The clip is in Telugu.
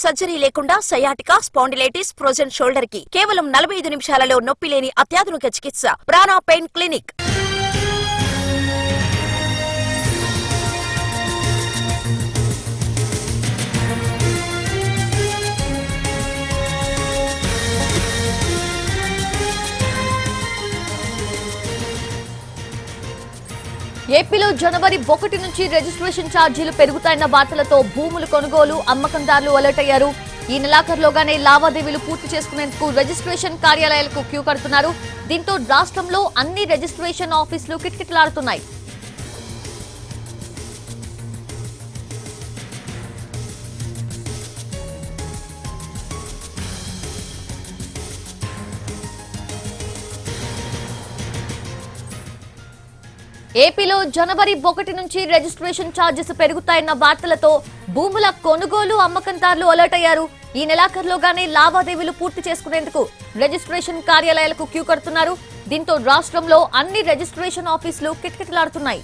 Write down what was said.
సర్జరీ లేకుండా సయాటికా, స్పాండిలైటిస్, ఫ్రోజన్ షోల్డర్ కి కేవలం 45 నిమిషాలలో నొప్పి లేని అత్యాధునిక చికిత్స ప్రాణ పెయిన్ క్లినిక్. ఏపీలో జనవరి 1 నుంచి రిజిస్ట్రేషన్ ఛార్జీలు పెరుగుతాయన్న వార్తలతో భూములు కొనుగోలు అమ్మకందారులు అలర్ట్ అయ్యారు. ఈ నెలాఖరులోగానే లావాదేవీలు పూర్తి చేసుకునేందుకు రిజిస్ట్రేషన్ కార్యాలయాలకు క్యూ కడుతున్నారు. దీంతో రాష్ట్రంలో అన్ని రిజిస్ట్రేషన్ ఆఫీసులు కిటకిటలాడుతున్నాయి. ఏపీలో జనవరి 1 నుంచి రిజిస్ట్రేషన్ ఛార్జెస్ పెరుగుతాయన్న వార్తలతో భూముల కొనుగోలు అమ్మకందారులు అలర్ట్ అయ్యారు. ఈ నెలాఖరులోగానే లావాదేవీలు పూర్తి చేసుకునేందుకు రిజిస్ట్రేషన్ కార్యాలయాలకు క్యూ కడుతున్నారు. దీంతో రాష్ట్రంలో అన్ని రిజిస్ట్రేషన్ ఆఫీసులు కిటకిటలాడుతున్నాయి.